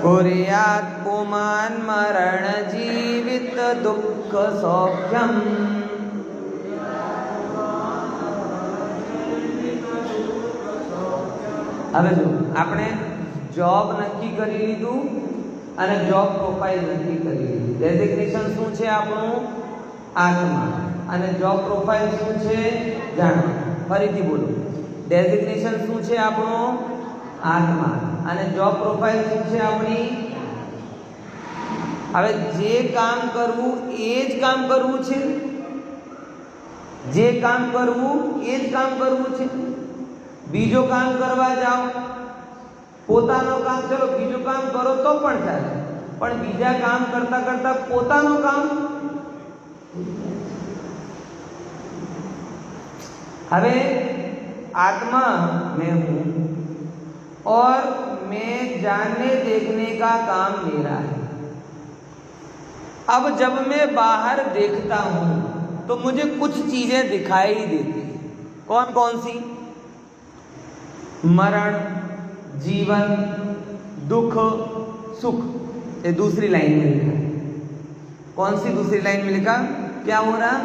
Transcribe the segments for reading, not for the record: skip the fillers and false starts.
कुर्यात् पुमान् मरण जीवित दुःख सौख्यम। હવે જો આપણે જોબ નક્કી કરી લીધું અને જોબ પ્રોફાઇલ નક્કી કરી લીધી. ડેઝિગ્નેશન શું છે આપણું? આત્મા. અને જોબ પ્રોફાઇલ શું છે? જાણવા. ફરીથી બોલો. ડેઝિગ્નેશન શું છે આપણું? આત્મા. અને જોબ પ્રોફાઇલ શું છે આપણી? હવે જે કામ કરવું એ જ કામ કરવું છે. જે કામ કરવું એ જ કામ કરવું છે. બીજો કામ કરવા જાઓ, પોતાનો કામ, ચલો બીજું કામ કરો તો પણ ચાલે, પણ બીજા કામ કરતા કરતા પોતાનું કામ. હવે आत्मा मैं हूं और मैं जानने देखने का काम मेरा है. अब जब मैं बाहर देखता हूं तो मुझे कुछ चीजें दिखाई देती हैं. कौन कौन सी? मरण, जीवन, दुख, सुख. ये दूसरी लाइन में लिखा. कौन सी दूसरी लाइन में लिखा? क्या हो रहा?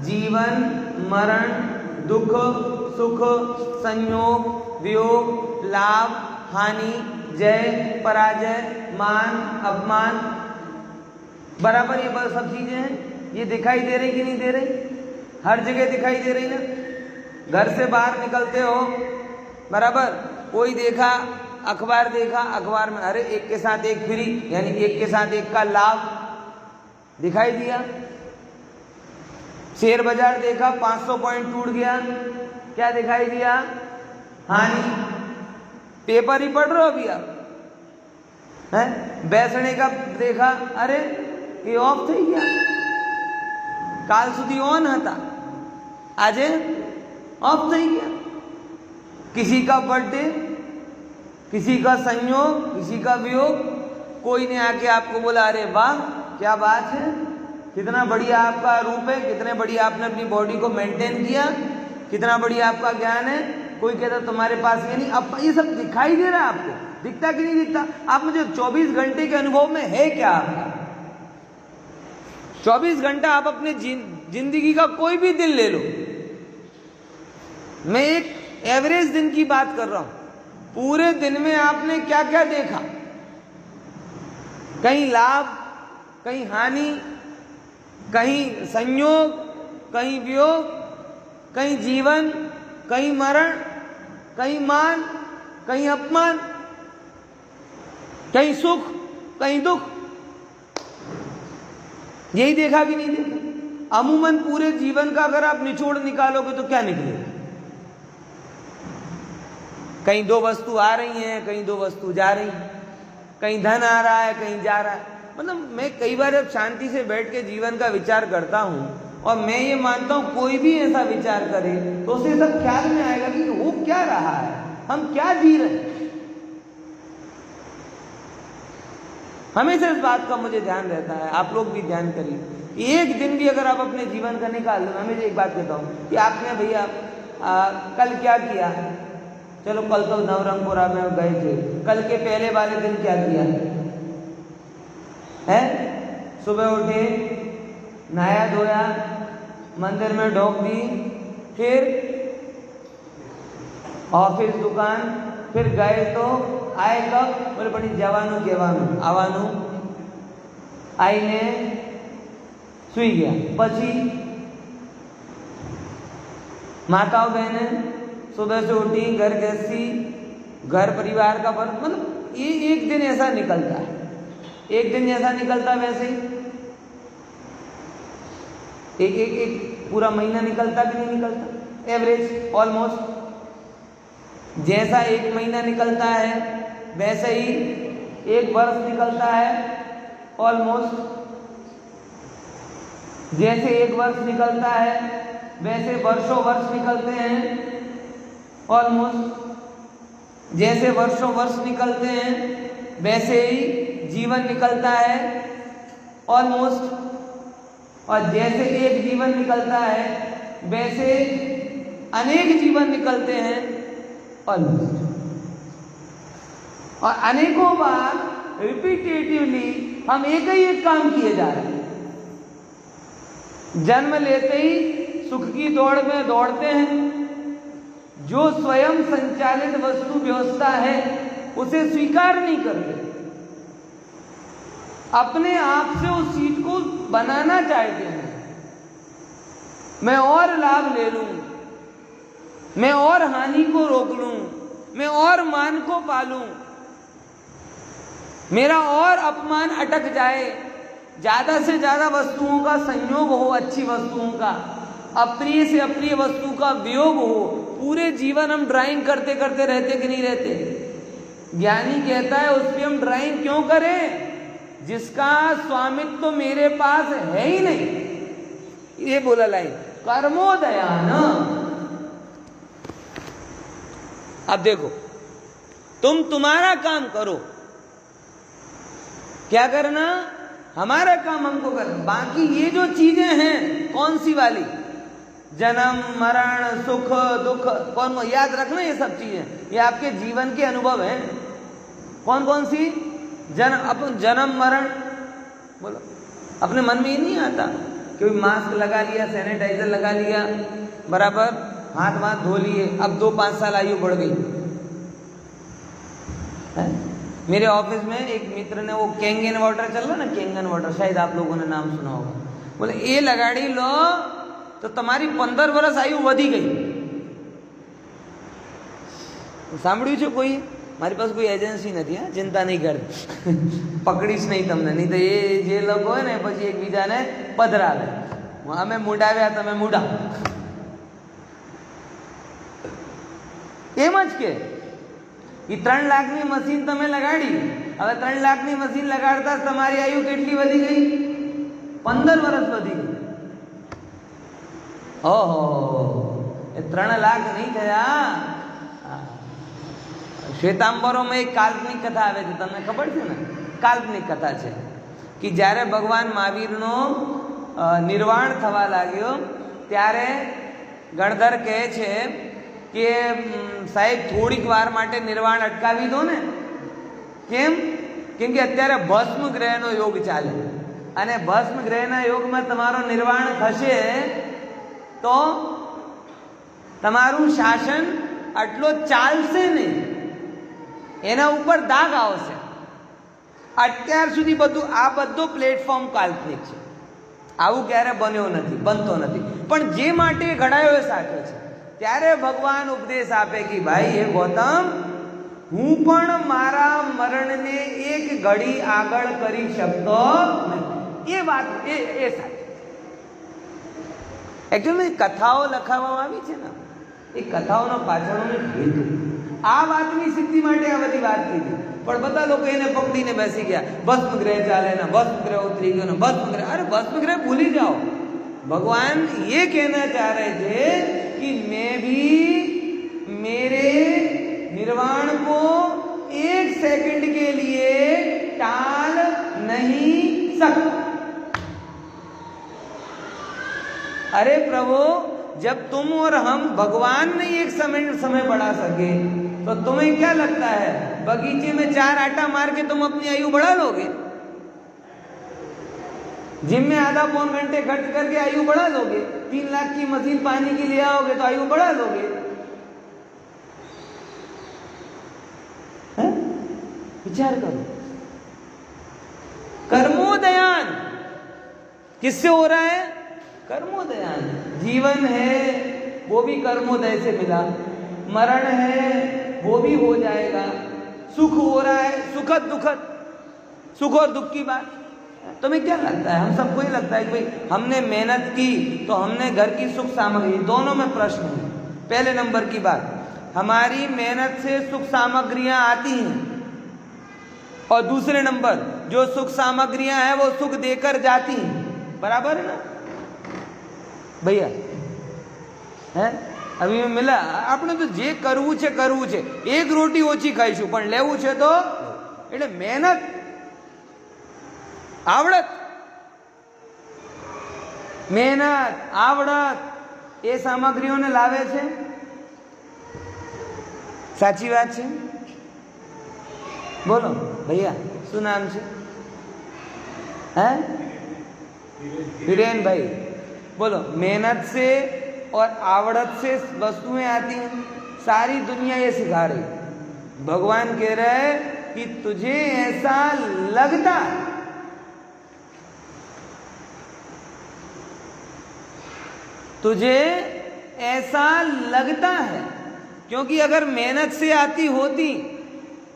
जीवन, मरण, दुख, सुख, संयोग, वियोग, लाभ, हानि, जय, पराजय, मान, अपमान. बराबर ये सब चीजें हैं. ये दिखाई दे रही कि नहीं दे रही? हर जगह दिखाई दे रही ना. घर से बाहर निकलते हो, बराबर, कोई देखा, अखबार देखा, अखबार में अरे एक के साथ एक फ्री, यानी एक के साथ एक का लाभ दिखाई दिया. शेयर बाजार देखा, 500 पॉइंट टूट गया, क्या दिखाई दिया? हानि. पेपर ही पढ़ रहे हो अभी आप, हैं? बेसने का देखा, अरे ये ऑफ થઈ ગયા, કાલ સુધી ઓન હતા, આજે ऑफ થઈ ગયા. किसी का बर्थडे, किसी का संयोग, किसी का वियोग, कोई ने आके आपको बोला अरे वाह क्या बात है, कितना बढ़िया आपका रूप है, कितने बढ़िया आपने अपनी बॉडी को मेंटेन किया, कितना बढ़िया आपका ज्ञान है. कोई कहता तुम्हारे पास ये नहीं. अब ये सब दिखाई दे रहा है आपको, दिखता कि नहीं दिखता? आप मुझे 24 घंटे के अनुभव में है क्या आपका? 24 घंटा आप अपने जिंदगी का कोई भी दिन ले लो. मैं एक एवरेज दिन की बात कर रहा हूं. पूरे दिन में आपने क्या क्या देखा? कहीं लाभ, कहीं हानि, कहीं संयोग, कहीं वियोग, कहीं जीवन, कहीं मरण, कहीं मान, कहीं अपमान, कहीं सुख, कहीं दुख. यही देखा कि नहीं देखा? अमूमन पूरे जीवन का अगर आप निचोड़ निकालोगे तो क्या निकलेगा? कहीं दो वस्तु आ रही हैं, कहीं दो वस्तु जा रही हैं, कहीं धन आ रहा है, कहीं जा रहा है. मतलब मैं कई बार जब शांति से बैठ के जीवन का विचार करता हूं, और मैं ये मानता हूं कोई भी ऐसा विचार करे तो उसे सब ख्याल में आएगा कि हो क्या रहा है, हम क्या जी रहे हैं. हमेशा इस बात का मुझे ध्यान रहता है, आप लोग भी ध्यान करिए. एक दिन भी अगर आप अपने जीवन का निकाल लो, मैं एक बात कहता हूं कि आपने भैया कल क्या किया? चलो कल तो नवरंगपुरा में गए थे, कल के पहले वाले दिन क्या किया है? सुबह उठे, नहाया धोया, मंदिर में ढोक दी, फिर ऑफिस, दुकान, फिर गए तो आए कब? बोले पड़ी जवानू कहेवानू, आवानू, आईने सुई गया. पछी माताओं बहने सुबह से उठी, घर गृहस्थी, घर परिवार का पर, मतलब ये एक दिन ऐसा निकलता है. एक दिन ऐसा निकलता है वैसे ही एक पूरा महीना निकलता कि नहीं निकलता? एवरेज ऑलमोस्ट जैसा एक महीना निकलता है वैसे ही एक वर्ष निकलता है ऑलमोस्ट. जैसे एक वर्ष निकलता है वैसे वर्षों वर्ष निकलते हैं ऑलमोस्ट. जैसे वर्षों वर्ष निकलते हैं वैसे ही जीवन निकलता है ऑलमोस्ट. और जैसे एक जीवन निकलता है वैसे अनेक जीवन निकलते हैं ऑलमोस्ट. और अनेकों बार रिपीटेटिवली हम एक ही एक काम किए जा रहे हैं। जन्म लेते ही सुख की दौड़ में दौड़ते हैं, जो स्वयं संचालित वस्तु व्यवस्था है उसे स्वीकार नहीं करते, अपने आप से उस चीज को बनाना चाहते हैं। मैं और लाभ ले लूं, मैं और हानि को रोक लूं, मैं और मान को पालूं, मेरा और अपमान अटक जाए, ज्यादा से ज्यादा वस्तुओं का संयोग हो, अच्छी वस्तुओं का, अप्रिय से अप्रिय वस्तु का वियोग हो। पूरे जीवन हम ड्राइंग करते करते रहते कि नहीं रहते? ज्ञानी कहता है उस पर हम ड्राइंग क्यों करें जिसका स्वामित्व तो मेरे पास है ही नहीं। ये बोला लाइन, कर्मोदयान। अब देखो, तुम तुम्हारा काम करो, क्या करना? हमारा काम हमको करना। बाकी ये जो चीजें हैं, कौन सी वाली? जन्म मरण सुख दुख, कौन? याद रखना ये सब चीजें, ये आपके जीवन के अनुभव हैं। कौन कौन सी? जन्म मरण, बोलो। अपने मन में ही नहीं आता? कोई मास्क लगा लिया, सैनिटाइजर लगा लिया, बराबर हाथ वाथ धो लिए, अब 2-5 साल आयु बढ़ गई है? मेरे ऑफिस में एक मित्र ने वो कैंगन वाटर चल रहा ना, कैंगन वाटर, शायद आप लोगों ने नाम सुना होगा। बोले ये लगाड़ी लो तो तुम्हारी 15 वर्ष आयु वधी गई। સાંભળ્યું છે કોઈ? મારી પાસે કોઈ એજન્સી નથી, હા, ચિંતા નહીં કરતી, પકડીશ નહીં તમને, નહીં તો એ જે લોકો હોય ને પછી એકબીજાને પધરાવે, અમે મૂડાવ્યા તમે મૂડા, એમ જ કે 3 લાખની મશીન તમે લગાડી, હવે 3 લાખની મશીન લગાડતા તમારી આયુ કેટલી વધી ગઈ? 15 વર્ષ વધી ગઈ। ઓહો, એ 3 લાખ નહીં થયા। શ્વેતાંબરોમાં એક કાલ્પનિક કથા આવે છે, તમને ખબર છે ને? કાલ્પનિક કથા છે કે જ્યારે ભગવાન મહાવીરનો નિર્વાણ થવા લાગ્યો ત્યારે ગણધર કહે છે કે સાહેબ થોડીક વાર માટે નિર્વાણ અટકાવી દો ને। કેમ? કેમ કે અત્યારે ભસ્મ ગ્રહનો યોગ ચાલે અને ભસ્મ ગ્રહના યોગમાં તમારો નિર્વાણ થશે તો તમારું શાસન આટલો ચાલશે નહીં, એના ઉપર દાગ આવશે। અત્યાર સુધી બધું આ બધો પ્લેટફોર્મ કાલ્પનિક છે, આવું ક્યારે બન્યો નથી, બનતો નથી, પણ જે માટે ઘડાયો એ સાચો છે। ત્યારે ભગવાન ઉપદેશ આપે કે ભાઈ હે ગૌતમ, હું પણ મારા મરણને એક ઘડી આગળ કરી શકતો નથી। એ વાત એ સાચી। એકચ્યુઅલી કથાઓ લખાવવામાં આવી છે ને, એ કથાઓનો પાછળનો હેતુ આ વાતની સિદ્ધિ માટે આ બધી વાત કીધી, પણ બધા લોકો એને પકડીને બેસી ગયા, ભસ્મ ગ્રહ ચાલે ને, ભસ્મ ગ્રહ ઉતરી ગયો ને, ભસ્મ ग्रह, अरे भस्म ग्रह भूल ही जाओ। भगवान ये कहना चाह रहे थे कि मैं भी मेरे निर्वाण को 1 सेकंड के लिए टाल नहीं सकता। अरे प्रभु, जब तुम और हम भगवान ने एक समय बढ़ा सके तो तुम्हें क्या लगता है बगीचे में 4 आटा मार के तुम अपनी आयु बढ़ा लोगे? जिम में आधा पौन घंटे खर्च करके आयु बढ़ा लोगे? 3 लाख की मशीन पानी की ले आओगे तो आयु बढ़ा लोगे? विचार करो। कर्मोदयान किससे हो रहा है? कर्मोदयान। जीवन है वो भी कर्मोदय से मिला, मरण है वो भी हो जाएगा, सुख हो रहा है, सुखद दुखद, सुख और दुख की बात। तुम्हें क्या लगता है? हम सबको ही लगता है कि भाई हमने मेहनत की तो हमने घर की सुख सामग्री, दोनों में प्रश्न है। पहले नंबर की बात, हमारी मेहनत से सुख सामग्रियां आती हैं, और दूसरे नंबर जो सुख सामग्रियां हैं वो सुख देकर जाती हैं। बराबर है ना भैया? है अभी मिला આપણે તો જે કરવું છે કરવું છે, 1 રોટી ઓછી ખાઈશું પણ લેવું છે તો, એટલે મહેનત, આવડત, મહેનત આવડત એ સામગ્રીઓને લાવે છે। સાચી વાત છે? बोलो भैया, શું નામ છે? हैं? हिरेन भाई, बोलो। मेहनत से और आवड़त से वस्तुएं आती हैं। सारी दुनिया ये सिखा रही। भगवान कह रहे हैं कि तुझे ऐसा लगता, तुझे ऐसा लगता है, क्योंकि अगर मेहनत से आती होती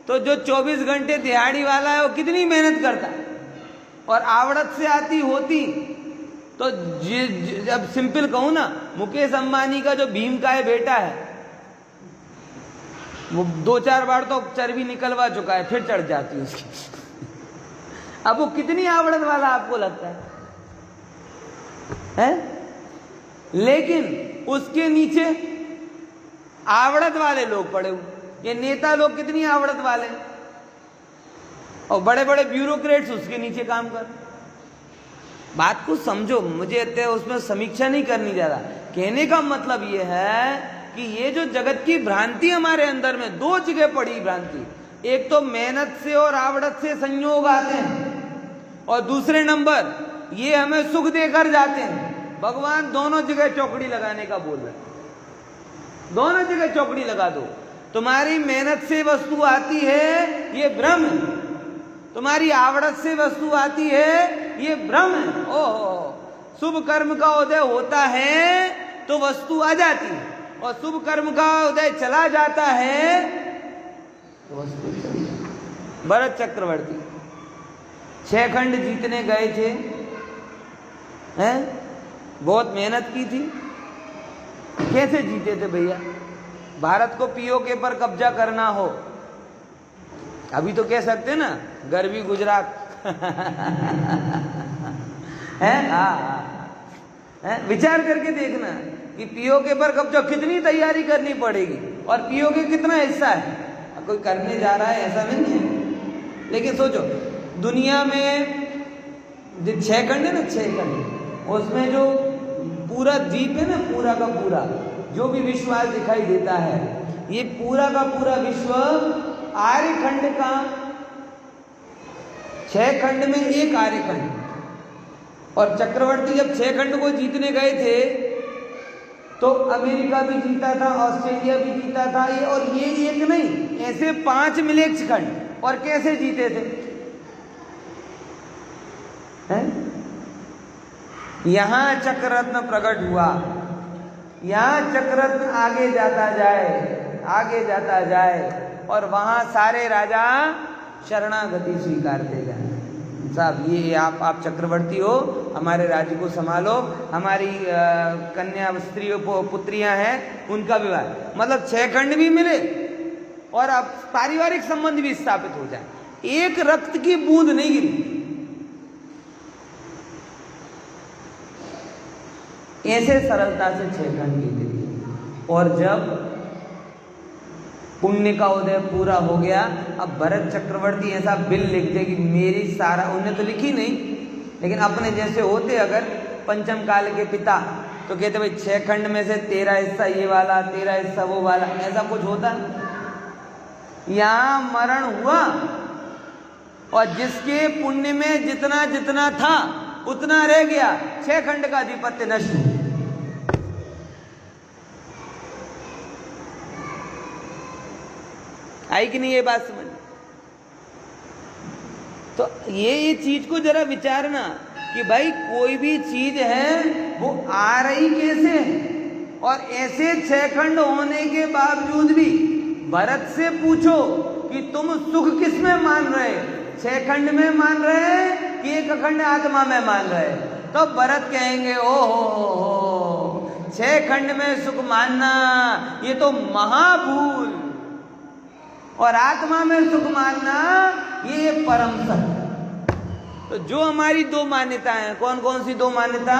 तो जो 24 घंटे दिहाड़ी वाला है वो कितनी मेहनत करता, और आवड़त से आती होती तो जब सिंपल कहूं ना, मुकेश अंबानी का जो भीम का है बेटा है, वो 2-4 बार तो चर्बी निकलवा चुका है, फिर चढ़ जाती है उसकी। अब वो कितनी आवड़त वाला आपको लगता है? लेकिन उसके नीचे आवड़त वाले लोग पड़े हुए। ये नेता लोग कितनी आवड़त वाले, और बड़े बड़े ब्यूरोक्रेट्स उसके नीचे काम कर। बात को समझो, मुझे उसमें समीक्षा नहीं करनी ज्यादा। कहने का मतलब ये है कि ये जो जगत की भ्रांति हमारे अंदर में, 2 जगह पड़ी भ्रांति। एक तो मेहनत से और आवड़त से संयोग आते हैं, और दूसरे नंबर ये हमें सुख देकर जाते हैं। भगवान दोनों जगह चौकड़ी लगाने का बोल रहे हैं। दोनों जगह चौकड़ी लगा दो। तुम्हारी मेहनत से वस्तु आती है, ये भ्रम है। तुम्हारी आवड़त से वस्तु आती है, ये भ्रम है। ओहो, शुभ कर्म का उदय होता है तो वस्तु आ जाती है, और शुभ कर्म का उदय चला जाता है तो वस्तु चली जाती है। भरत चक्रवर्ती 6 खंड जीतने गए थे, हैं? बहुत मेहनत की थी। कैसे जीते थे भैया? भारत को पीओके पर कब्जा करना हो, अभी तो कह सकते ना गरबी गुजरात है। विचार करके देखना कि पीओके पर कब्जा कितनी तैयारी करनी पड़ेगी, और पीओके कितना हिस्सा है। कोई करने जा रहा है ऐसा नहीं है, लेकिन सोचो दुनिया में 6 खंड है ना, 6 खंड, उसमें जो पूरा द्वीप है ना, पूरा का पूरा जो भी विश्व आज दिखाई देता है, ये पूरा का पूरा विश्व आर्यखंड का, 6 खंड में एक आर्यखंड। और चक्रवर्ती जब 6 खंड को जीतने गए थे तो अमेरिका भी जीता था, ऑस्ट्रेलिया भी जीता था, ये और ये एक नहीं, ऐसे 5 मिले खंड। और कैसे जीते थे? हैं? यहां चक्ररत्न प्रकट हुआ, यहां चक्ररत्न आगे जाता जाए, आगे जाता जाए, और वहां सारे राजा शरणागति स्वीकारते जाए। साहब ये आप चक्रवर्ती हो, हमारे राज्य को संभालो, हमारी कन्या स्त्री पुत्रियां हैं, उनका विवाह। मतलब 6 खंड भी मिले और अब पारिवारिक संबंध भी स्थापित हो जाए, एक रक्त की बूंद नहीं गिरी। ऐसे सरलता से 6 खंड जीते। और जब पुण्य का उदय पूरा हो गया, अब भरत चक्रवर्ती ऐसा बिल लिख दे कि मेरी सारा, उन्हें तो लिखी नहीं, लेकिन अपने जैसे होते अगर पंचम काल के पिता, तो कहते भाई 6 खंड में से 13 हिस्सा ये वाला, 13 हिस्सा वो वाला, ऐसा कुछ होता। यहां मरण हुआ और जिसके पुण्य में जितना जितना था उतना रह गया, 6 खंड का आधिपत्य नष्ट हुआ। आई कि नहीं ये बात समझ? तो ये चीज को जरा विचारना कि भाई कोई भी चीज है वो आ रही कैसे है, और ऐसे 6 खंड होने के बावजूद भी भरत से पूछो कि तुम सुख किस में मान रहे, 6 खंड में मान रहे कि एक अखंड आत्मा में मान रहे? तो भरत कहेंगे ओ हो 6 खंड में सुख मानना ये तो महाभूल, और आत्मा में सुख मानना ये परम सत्य। तो जो हमारी 2 मान्यताएं हैं, कौन कौन सी 2 मान्यता?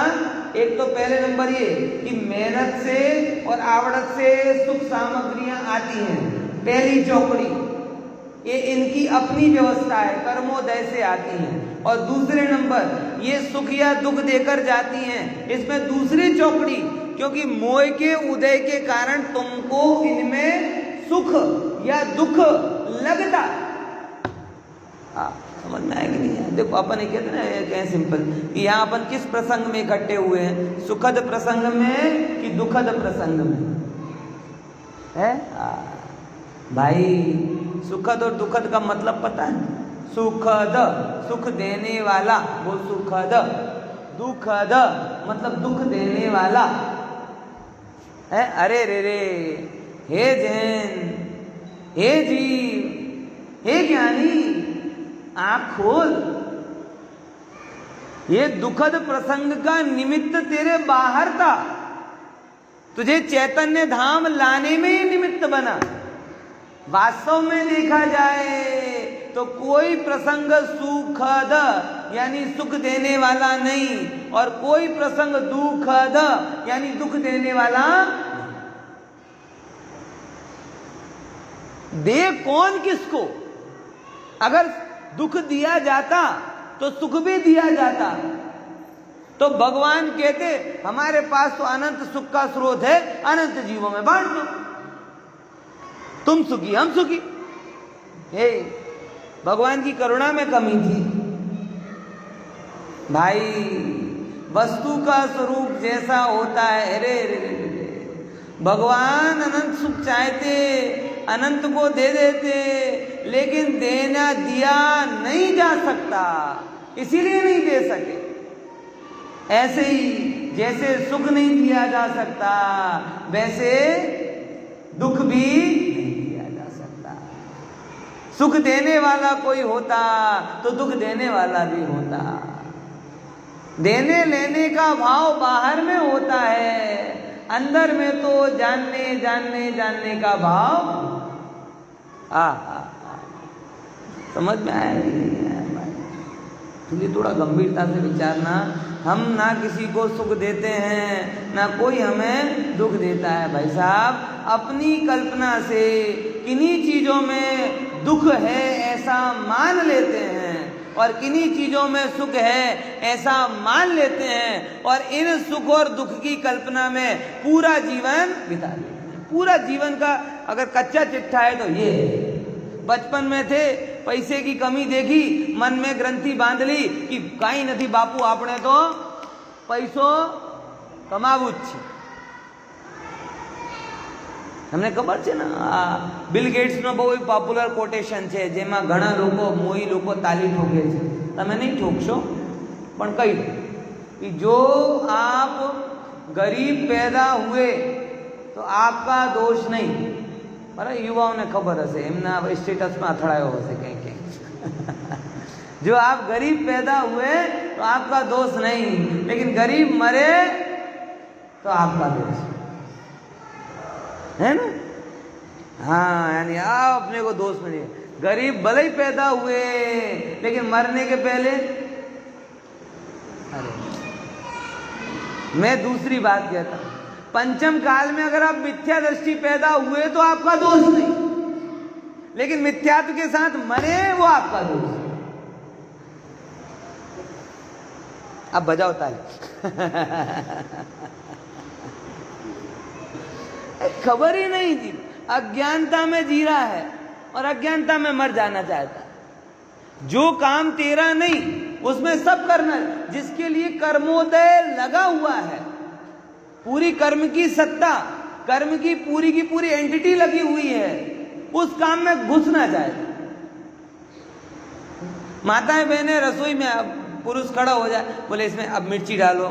एक तो पहले नंबर ये कि मेहनत से और आवड़त से सुख सामग्रियां आती हैं, पहली चौकड़ी, ये इनकी अपनी व्यवस्था है, कर्मोदय से आती हैं। और दूसरे नंबर ये सुख या दुख देकर जाती हैं, इसमें दूसरी चौकड़ी, क्योंकि मोह के उदय के कारण तुमको इनमें सुख या दुख लगता, समझ में आएगी नहीं है। देखो अपन ये कहते ना, ये कहें सिंपल कि यहाँ अपन किस प्रसंग में इकट्ठे हुए हैं, सुखद प्रसंग में कि दुखद प्रसंग में है? भाई सुखद और दुखद का मतलब पता है? सुखद सुख देने वाला वो सुखद, दुखद मतलब दुख देने वाला है। अरे रे रे, हे जैन, हे जीव, हे ज्ञानी, आँख खोल। ये दुखद प्रसंग का निमित्त तेरे बाहर था, तुझे चैतन्य धाम लाने में ही निमित्त बना। वास्तव में देखा जाए तो कोई प्रसंग सुखद यानी सुख देने वाला नहीं, और कोई प्रसंग दुखद यानी दुख देने वाला। दे कौन किसको? अगर दुख दिया जाता तो सुख भी दिया जाता। तो भगवान कहते हमारे पास तो अनंत सुख का स्रोत है, अनंत जीवों में बांट दो, तुम सुखी हम सुखी। हे भगवान की करुणा में कमी थी भाई। वस्तु का स्वरूप जैसा होता है, रे रे रे रे, भगवान अनंत सुख चाहते, अनंत को दे देते, लेकिन देना दिया नहीं जा सकता, इसीलिए नहीं दे सके। ऐसे ही जैसे सुख नहीं दिया जा सकता, वैसे दुख भी नहीं दिया जा सकता। सुख देने वाला कोई होता तो दुख देने वाला भी होता। देने लेने का भाव बाहर में होता है, अंदर में तो जानने जानने जानने का भाव। समझ में आया नहीं आया भाई? इसलिए थोड़ा गंभीरता से विचारना। हम ना किसी को सुख देते हैं, ना कोई हमें दुख देता है भाई साहब। अपनी कल्पना से किन्हीं चीज़ों में दुख है ऐसा मान लेते हैं, और किन्हीं चीज़ों में सुख है ऐसा मान लेते हैं, और इन सुख और दुख की कल्पना में पूरा जीवन बिता लेते हैं। पूरा जीवन का अगर कच्चा चिट्ठा है तो ये है। बचपन में थे, पैसे की कमी देखी, मन में ग्रंथि बांध ली कि काई नहीं बापू आपने तो पैसो कमावू જ છે। તમને ખબર છે ને, બિલ ગેટ્સનો બહુ પોપ્યુલર કોટેશન છે, જેમાં ઘણા લોકો મોઈ લોકો તાલી ઠોકે છે। તમે નહીં ઠોકશો, પણ કહી દો कि जो आप गरीब पैदा हुए तो आपका दोष नहीं। अरे युवाओं ने खबर हશે, એમના સ્ટેટસમાં અથડાયો હશે કંઈ કંઈ। जो आप गरीब पैदा हुए तो आपका दोष नहीं, लेकिन गरीब मरे तो आपका दोष है ना। हाँ, यानी आप अपने को दोष मिले। गरीब भले ही पैदा हुए लेकिन मरने के पहले। अरे मैं दूसरी बात कहता हूं, पंचम काल में अगर आप मिथ्या दृष्टि पैदा हुए तो आपका दोष नहीं, लेकिन मिथ्यात्व के साथ मरे वो आपका दोष। अब बजाओ ताली। खबर ही नहीं थी, अज्ञानता में जी रहा है और अज्ञानता में मर जाना चाहता है। जो काम तेरा नहीं उसमें सब करना, जिसके लिए कर्मोदय लगा हुआ है, पूरी कर्म की सत्ता, कर्म की पूरी एंटिटी लगी हुई है, उस काम में घुसना चाहता। माताएं बहनें रसोई में, अब पुरुष खड़ा हो जाए, बोले इसमें अब मिर्ची डालो,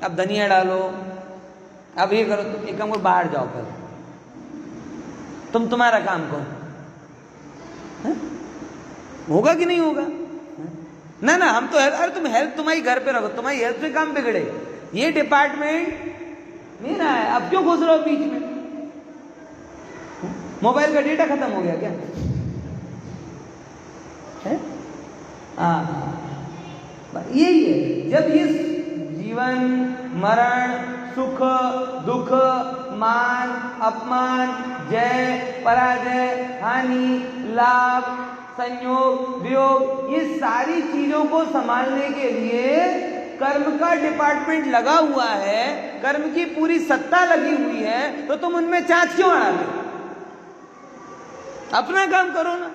अब धनिया डालो, अब ये करो, तो एक काम करो बाहर जाओ, कर तुम्हारा काम करो। होगा कि नहीं होगा? ना ना, हम तो अरे तुम हेल्थ तुम्हारी घर पे रखो, तुम्हारी हेल्थ पे काम बिगड़े, ये डिपार्टमेंट मेरा है, अब क्यों घुस रहे हो बीच में? मोबाइल का डेटा खत्म हो गया क्या है? यही है, जब ये जीवन मरण सुख दुख मान अपमान जय पराजय हानि लाभ संयोग वियोग, ये सारी चीजों को संभालने के लिए कर्म का डिपार्टमेंट लगा हुआ है, कर्म की पूरी सत्ता लगी हुई है, तो तुम उनमें चांच क्यों अड़ा दो? अपना काम करो ना।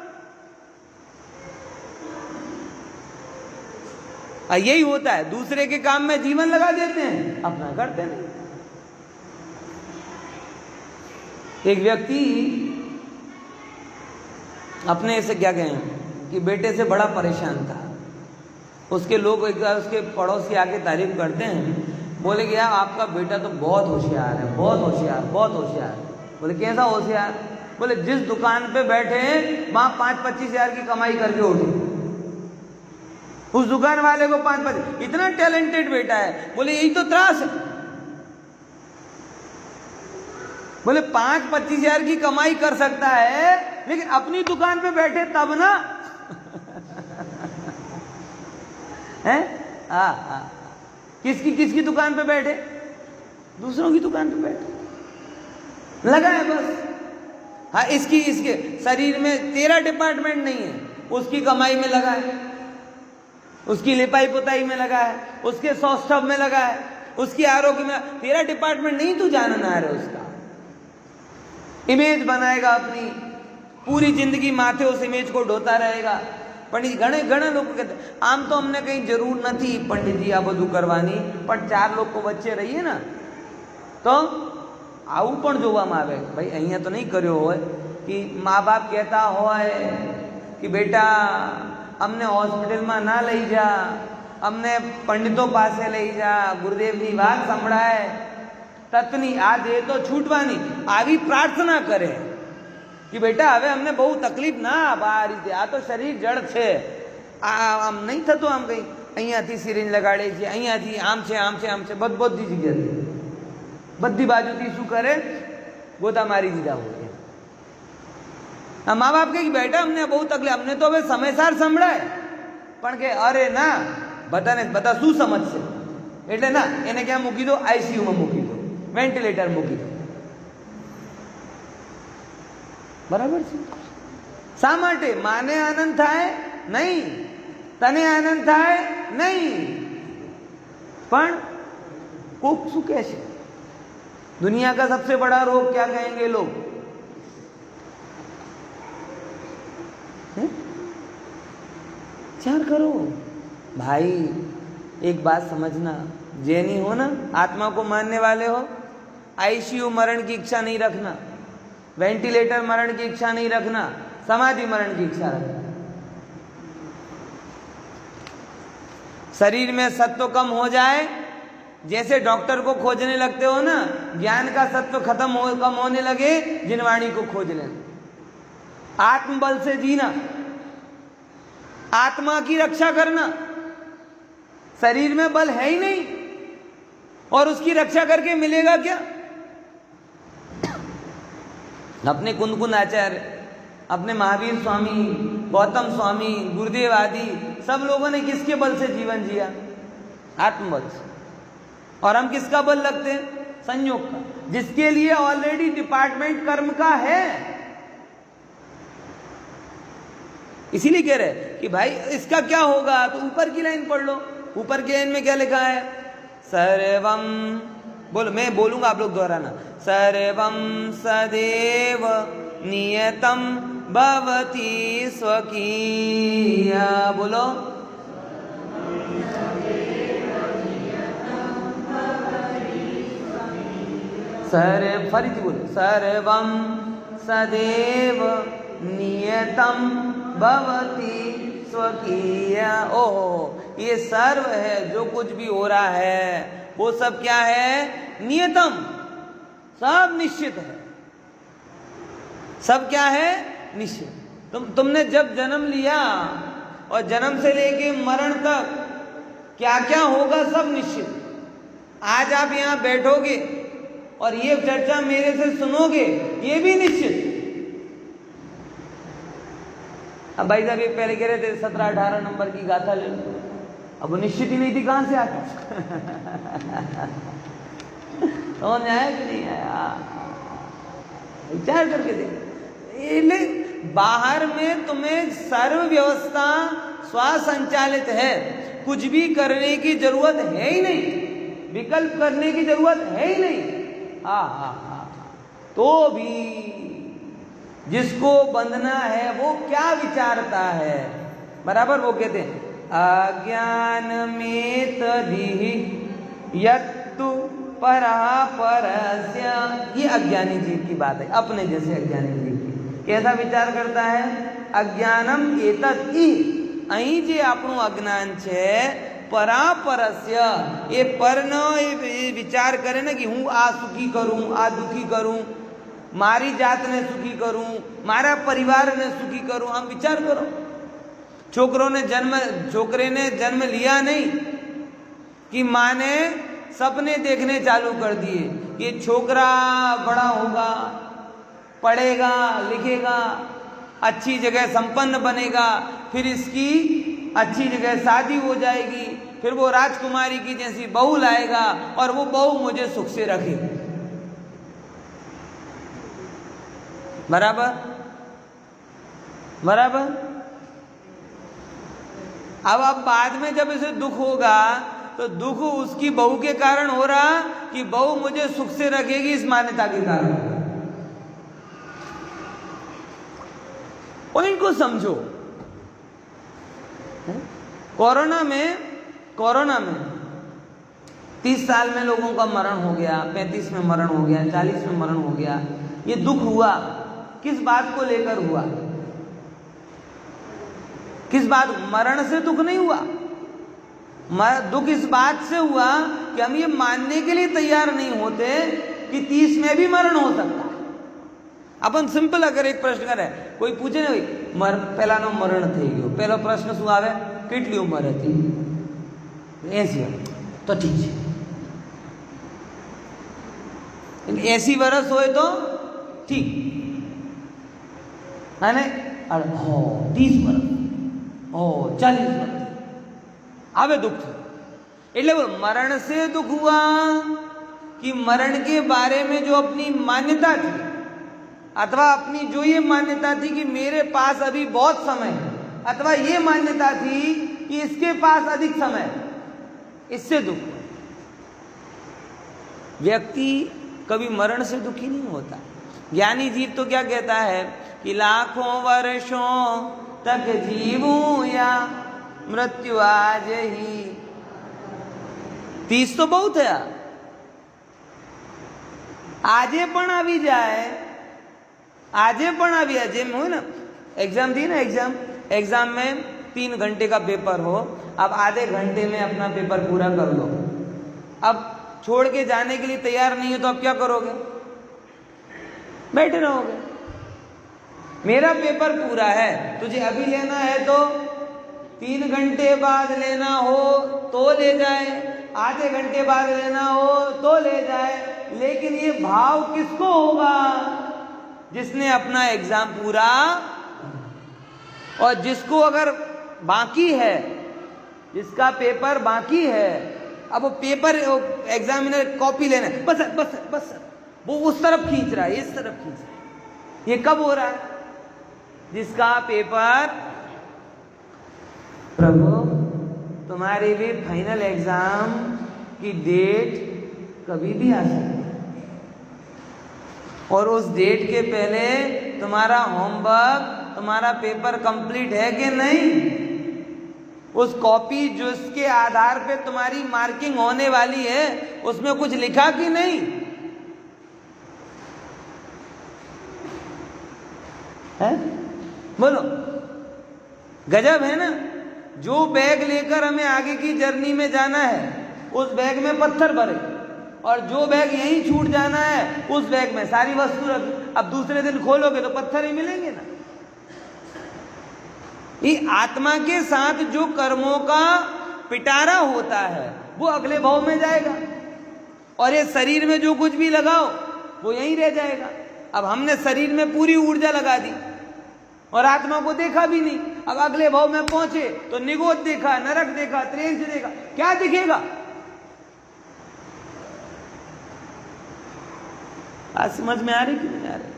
यही होता है, दूसरे के काम में जीवन लगा देते हैं, अपना करते नहीं। एक व्यक्ति अपने से क्या कहें कि बेटे से बड़ा परेशान था। उसके लोग एक बार उसके पड़ोसी आके तारीफ करते हैं, बोले कि यार आपका बेटा तो बहुत होशियार है, बहुत होशियार, बहुत होशियार। बोले कैसा होशियार? बोले जिस दुकान पे बैठे हैं वहां 5-25 हजार की कमाई करके उठे, उस दुकान वाले को 5-5, इतना टैलेंटेड बेटा है। बोले यही तो त्रास है। बोले 5-25 हजार की कमाई कर सकता है, लेकिन अपनी दुकान पे बैठे तब ना है। किसकी दुकान पे बैठे? दूसरों की दुकान पे बैठे, लगा है बस। हाँ, इसके शरीर में 13 डिपार्टमेंट नहीं है, उसकी कमाई में लगा है, उसकी लिपाई पुताई में लगा है, उसके सौष्ठव में लगा है, उसकी आरोग्य में। 13 डिपार्टमेंट नहीं तू जानना है उसका। इमेज बनाएगा अपनी, पूरी जिंदगी माथे उस इमेज को ढोता रहेगा। पंडित घणे लोग कहते आम तो अमने कहीं जरूर नहीं पंडित जी आ बधु करवानी, पर 4 लोग को बच्चे रहिए ना तो आવું પણ જોવામાં આવે। भाई અહીંયા तो नहीं કર્યો હોય कि माँ बाप कहता હોય कि बेटा अमने हॉस्पिटल में ना लई जा, अमने पंडितों पासे लई जा, गुरुदेव की बात संभळाए, तत्नी आ दे तो छूटवानी, आवी प्रार्थना करे कि बेटा हवे अमने बहु तकलीफ ना आ रीते, आ तो शरीर जड़ छे, आम नहीं थतो, आम कहीं અહીંયાથી સિરિંજ લગાડે છે, અહીંયાથી આમ છે આમ છે આમ છે, બધી જગ્યાથી બધી બાજુથી શું કરે ગોતા મારી દીધા હોય। મા બાપ કે બેટા અમને બહુ તકલીફ, અમને તો હવે સમયસર સંભળાય, પણ કે અરે ના બધા શું સમજશે, એટલે ના એને ક્યાં મૂકી દો, આઈસીયુમાં મૂકી દો, વેન્ટિલેટર મૂકી દો। બરાબર છે? શા માટે? માને આનંદ થાય નહીં, તને આનંદ થાય નહીં, પણ કોક શું કહેશે? दुनिया का सबसे बड़ा रोग क्या कहेंगे लोग? विचार करो भाई, एक बात समझना, जैनी हो ना, आत्मा को मानने वाले हो, आईसीयू मरण की इच्छा नहीं रखना, वेंटिलेटर मरण की इच्छा नहीं रखना, समाधि मरण की इच्छा रखना। शरीर में सत्व कम हो जाए, जैसे डॉक्टर को खोजने लगते हो ना, ज्ञान का सत्व कम होने लगे, जिनवाणी को खोज लेना। आत्मबल से जीना, आत्मा की रक्षा करना। शरीर में बल है ही नहीं और उसकी रक्षा करके मिलेगा क्या? अपने कुंदकुंद आचार्य, अपने महावीर स्वामी, गौतम स्वामी, गुरुदेव आदि सब लोगों ने किसके बल से जीवन जिया? आत्मबल से। और हम किसका बल लगते हैं? संयोग का, जिसके लिए ऑलरेडी डिपार्टमेंट कर्म का है। इसीलिए कह रहे कि भाई इसका क्या होगा, तो ऊपर की लाइन पढ़ लो। ऊपर की लाइन में क्या लिखा है? सर्वम, बोलो, मैं बोलूंगा आप लोग दोहराना। सर्वम सदैव नियतम भवति स्वकीया। बोलो, फरीથી बोलो, सर्वम सदैव नियतम भवति स्वकीया। ओहो, ये सर्व है, जो कुछ भी हो रहा है वो सब क्या है? नियतम, सब निश्चित है। सब क्या है? निश्चित। तुमने जब जन्म लिया और जन्म से लेके मरण तक क्या क्या होगा सब निश्चित। आज आप यहाँ बैठोगे और ये चर्चा मेरे से सुनोगे, ये भी निश्चित। अब भाई साहब ये पहले कह रहे थे 17-18 नंबर की गाथा ले लो, अब वो निश्चित ही नहीं थी, कहां से आती? समझ में आया कि नहीं आया? विचार करके देखो। बाहर में तुम्हें सर्व व्यवस्था स्वसंचालित है, कुछ भी करने की जरूरत है ही नहीं, विकल्प करने की जरूरत है ही नहीं। तो भी जिसको बंधना है वो क्या विचारता है? बराबर वो कहते हैं अज्ञानमेतदिहि यत्तु परापरस्य। ये अज्ञानी जीव की बात है, अपने जैसे अज्ञानी जीव की। कैसा विचार करता है? अज्ञानम एतत् इ, અહીં જે આપણું અજ્ઞાન છે પરાપરસ્ય, એ પરનો એ વિચાર કરે ને કે હું આ સુખી કરું, આ દુઃખી કરું, મારી જાતને સુખી કરું, મારા પરિવારને સુખી કરું, આમ વિચાર કરો। छोकरे ने जन्म लिया नहीं कि माँ ने सपने देखने चालू कर दिए, ये छोकरा बड़ा होगा, पढ़ेगा लिखेगा, अच्छी जगह संपन्न बनेगा, फिर इसकी अच्छी जगह शादी हो जाएगी, फिर वो राजकुमारी की जैसी बहू लाएगा और वो बहू मुझे सुख से रखेगी। बराबर बराबर। अब बाद में जब इसे दुख होगा तो दुख उसकी बहू के कारण हो रहा कि बहू मुझे सुख से रखेगी, इस मान्यता के कारण। पॉइंट को समझो। कोरोना में 30 साल में लोगों का मरण हो गया, 35 में मरण हो गया, 40 में मरण हो गया। ये दुख हुआ किस बात को लेकर हुआ? किस बात? मरण से दुख नहीं हुआ। दुख इस बात से हुआ कि हम ये मानने के लिए तैयार नहीं होते कि 30 में भी मरण हो सकता है। अपन सिंपल अगर एक प्रश्न करे, कोई पूछे ना भाई पहला मरण થઈ ગયો, પહેલો પ્રશ્ન શું આવે? કેટલી ઉંમર હતી? 80। તો ઠીક છે, 80 વર્ષ હોય તો ઠીક, અને 30 વર્ષ 40 वर्ष आवे दुख। એટલે मरण से दुख हुआ कि मरण के बारे में जो अपनी मान्यता थी, अथवा अपनी जो ये मान्यता थी कि मेरे पास अभी बहुत समय है, अथवा ये मान्यता थी कि इसके पास अधिक समय है, इससे दुख। व्यक्ति कभी मरण से दुखी नहीं होता। ज्ञानी जीव तो क्या कहता है कि लाखों वर्षों तक जीवूं या मृत्यु आज ही। 30 तो बहुत है, आजे पण आवी जाए, आजे पण आवी जाए। जेम हो ना एग्जाम दी ना, एग्जाम में 3 घंटे का पेपर हो, अब आधे घंटे में अपना पेपर पूरा कर लो। अब छोड़ के जाने के लिए तैयार नहीं है तो अब क्या करोगे? बैठे रहोगे। मेरा पेपर पूरा है, तुझे अभी लेना है तो 3 घंटे बाद लेना हो तो ले जाए, आधे घंटे बाद लेना हो तो ले जाए, लेकिन ये भाव किसको होगा? जिसने अपना एग्जाम पूरा, और जिसको अगर बाकी है, जिसका पेपर बाकी है, अब वो पेपर एग्जामिनर कॉपी लेना है, बस बस बस, वो उस तरफ खींच रहा है, इस तरफ खींच रहा है। ये कब हो रहा है? जिसका पेपर, प्रभु तुम्हारी भी फाइनल एग्जाम की डेट कभी भी आ सकती है, और उस डेट के पहले तुम्हारा होमवर्क, तुम्हारा पेपर कंप्लीट है कि नहीं? उस कॉपी जिसके आधार पे तुम्हारी मार्किंग होने वाली है, उसमें कुछ लिखा कि नहीं? है? बोलो, गजब है ना। जो बैग लेकर हमें आगे की जर्नी में जाना है, उस बैग में पत्थर भरे, और जो बैग यहीं छूट जाना है, उस बैग में सारी वस्तु रखी। अब दूसरे दिन खोलोगे तो पत्थर ही मिलेंगे ना। ये आत्मा के साथ जो कर्मों का पिटारा होता है वो अगले भाव में जाएगा, और ये शरीर में जो कुछ भी लगाओ वो यहीं रह जाएगा। अब हमने शरीर में पूरी ऊर्जा लगा दी और आत्मा को देखा भी नहीं। अब अगले भाव में पहुंचे तो निगोद देखा, नरक देखा, त्रेंच देखा, क्या दिखेगा? आज समझ में आ रही कि नहीं आ रही?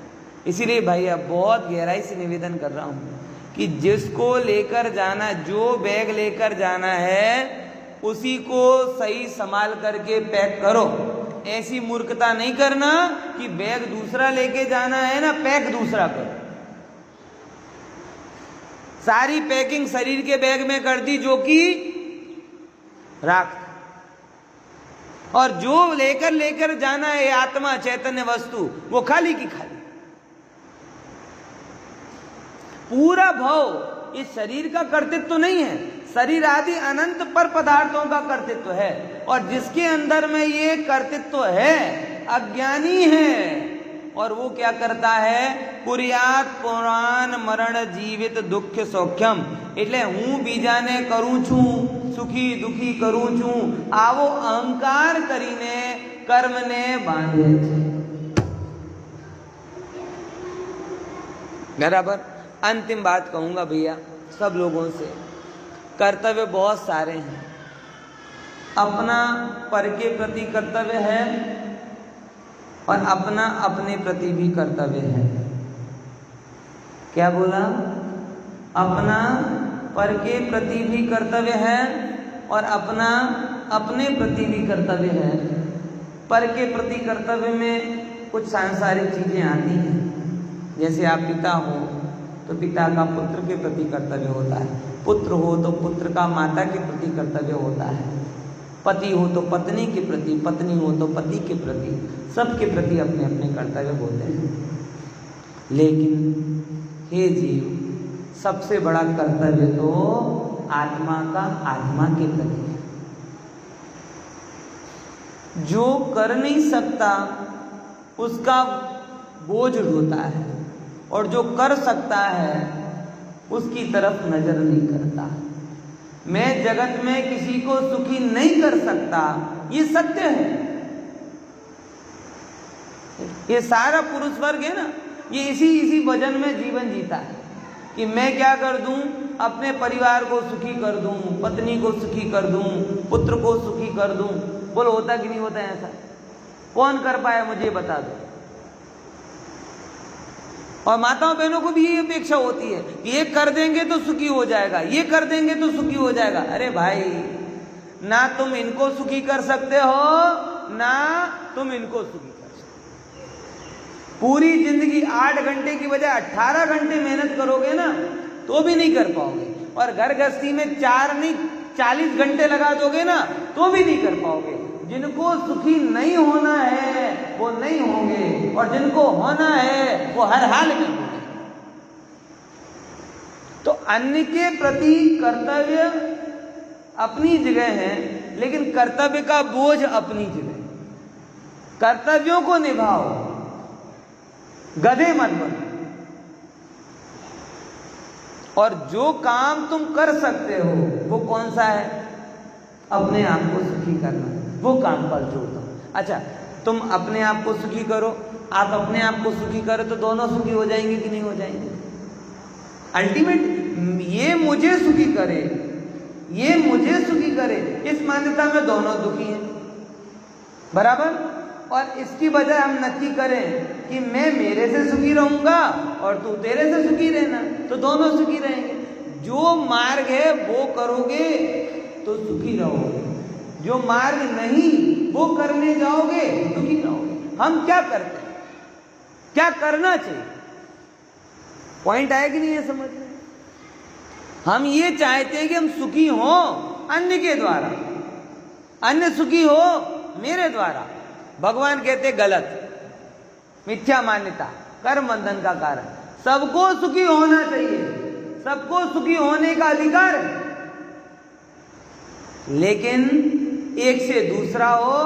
इसीलिए भाई अब बहुत गहराई से निवेदन कर रहा हूं कि जिसको लेकर जाना, जो बैग लेकर जाना है, उसी को सही संभाल करके पैक करो। ऐसी मूर्खता नहीं करना कि बैग दूसरा लेके जाना है ना, पैक दूसरा करो। सारी पैकिंग शरीर के बैग में कर दी जो कि राख, और जो लेकर जाना है आत्मा चैतन्य वस्तु वो खाली की खाली। पूरा भव इस शरीर का कर्तृत्व तो नहीं है, शरीर आदि अनंत पर पदार्थों का कर्तृत्व है, और जिसके अंदर में ये कर्तृत्व है अज्ञानी है, और वो क्या करता है, कुर्यात पुराण मरण जीवित दुख सौख्यम, એટલે હું બીજાને કરું છું સુખી દુખી કરું છું આવો અહંકાર કરીને કર્મને બાંધે છે। बराबर। अंतिम बात कहूंगा भैया सब लोगों से, कर्तव्य बहुत सारे हैं। अपना पर के प्रति कर्तव्य है और अपना अपने प्रति भी कर्तव्य है। क्या बोला? अपना पर के प्रति भी कर्तव्य है और अपना अपने प्रति भी कर्तव्य है। पर के प्रति कर्तव्य में कुछ सांसारिक चीजें आती हैं, जैसे आप पिता हो तो पिता का पुत्र के प्रति कर्तव्य होता है, पुत्र हो तो पुत्र का माता के प्रति कर्तव्य होता है, पति हो तो पत्नी के प्रति, पत्नी हो तो पति के प्रति, सबके प्रति अपने अपने कर्तव्य होते हैं। लेकिन हे जीव, सबसे बड़ा कर्तव्य तो आत्मा का आत्मा के प्रति है। जो कर नहीं सकता उसका बोझ होता है, और जो कर सकता है उसकी तरफ नजर नहीं करता। मैं जगत में किसी को सुखी नहीं कर सकता, ये सत्य है। ये सारा पुरुष वर्ग है ना, ये इसी वजन में जीवन जीता है कि मैं क्या कर दूं, अपने परिवार को सुखी कर दूं, पत्नी को सुखी कर दूं, पुत्र को सुखी कर दूं। बोलो होता कि नहीं होता है ऐसा? कौन कर पाया मुझे बता दो। और माताओं बहनों को भी ये अपेक्षा होती है कि ये कर देंगे तो सुखी हो जाएगा, ये कर देंगे तो सुखी हो जाएगा। अरे भाई, ना तुम इनको सुखी कर सकते हो, ना तुम इनको सुखी कर सकते। पूरी जिंदगी 8 घंटे की बजाय 18 घंटे मेहनत करोगे ना तो भी नहीं कर पाओगे, और घर गृहस्थी में 4 नहीं 40 घंटे लगा दोगे ना तो भी नहीं कर पाओगे। जिनको सुखी नहीं होना है वो नहीं होंगे, और जिनको होना है वो हर हाल में होंगे। तो अन्य के प्रति कर्तव्य अपनी जगह है, लेकिन कर्तव्य का बोझ अपनी जगह। कर्तव्यों को निभाओ, गधे मत बनो। और जो काम तुम कर सकते हो वो कौन सा है? अपने आप को सुखी करना, वो काम पर जोर दो। अच्छा, तुम अपने आप को सुखी करो, आप अपने आप को सुखी करो तो दोनों सुखी हो जाएंगे कि नहीं हो जाएंगे? अल्टीमेट ये मुझे सुखी करे, ये मुझे सुखी करे, इस मान्यता में दोनों दुखी हैं। बराबर। और इसकी बजाय हम नक्की करें कि मैं मेरे से सुखी रहूंगा और तू तेरे से सुखी रहना, तो दोनों सुखी रहेंगे। जो मार्ग है वो करोगे तो सुखी रहोगे, जो मार्ग नहीं वो करने जाओगे दुखी रहोगे। हम क्या करते हैं, क्या करना चाहिए? पॉइंट आया कि नहीं है समझ में? हम ये चाहते हैं कि हम सुखी हों अन्य के द्वारा, अन्य सुखी हो मेरे द्वारा। भगवान कहते गलत, मिथ्या मान्यता कर्म बंधन का कारण। सबको सुखी होना चाहिए, सबको सुखी होने का अधिकार है, लेकिन एक से दूसरा हो,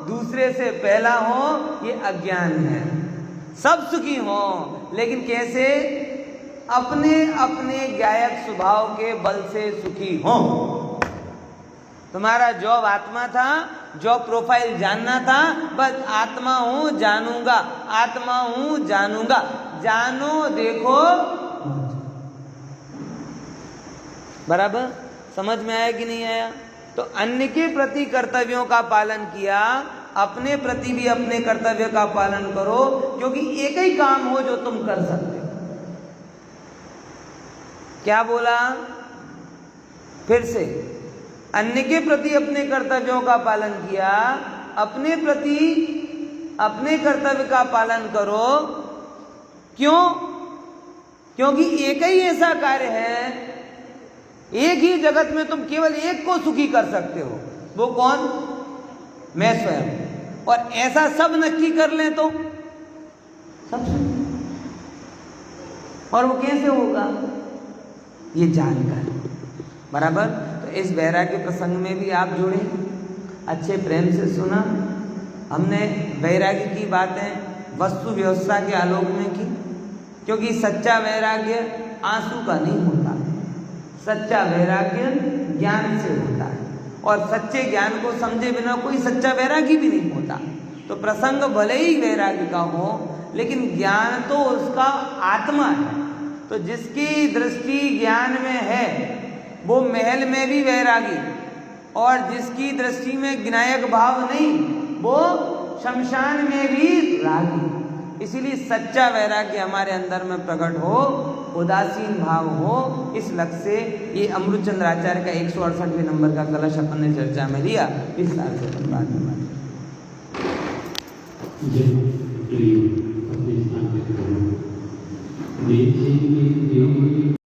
दूसरे से पहला हो, ये अज्ञान है। सब सुखी हो, लेकिन कैसे? अपने अपने गायक स्वभाव के बल से सुखी हो। तुम्हारा जॉब आत्मा था, जॉब प्रोफाइल जानना था, बस आत्मा हूं जानूंगा, आत्मा हूं जानूंगा, जानो देखो। बराबर समझ में आया कि नहीं आया? तो अन्य के प्रति कर्तव्यों का पालन किया, अपने प्रति भी अपने कर्तव्य का पालन करो, क्योंकि एक ही काम हो जो तुम कर सकते हो। क्या बोला? फिर से, अन्य के प्रति अपने कर्तव्यों का पालन किया, अपने प्रति अपने कर्तव्य का पालन करो। क्यों? क्योंकि एक ही ऐसा कार्य है, एक ही जगत में तुम केवल एक को सुखी कर सकते हो। वो कौन? मैं स्वयं। और ऐसा सब नक्की कर लें तो सब सुखी। और वो कैसे होगा? ये जानकर। बराबर। तो इस वैराग्य प्रसंग में भी आप जुड़े, अच्छे प्रेम से सुना। हमने वैराग्य की बातें वस्तु व्यवस्था के आलोक में की, क्योंकि सच्चा वैराग्य आंसू का नहीं होता, सच्चा वैराग्य ज्ञान से होता है। और सच्चे ज्ञान को समझे बिना कोई सच्चा वैरागी भी नहीं होता। तो प्रसंग भले ही वैराग्य का हो, लेकिन ज्ञान तो उसका आत्मा है। तो जिसकी दृष्टि ज्ञान में है वो महल में भी वैरागी, और जिसकी दृष्टि में विनायक भाव नहीं वो शमशान में भी रागी। इसीलिए सच्चा वैराग्य हमारे अंदर में प्रकट हो, उदासीन भाव हो। इस लक्ष्य से ये अमृतचंद्र आचार्य का 168वें नंबर का कलश अपन ने चर्चा में लिया। इस साल से अपन बाद में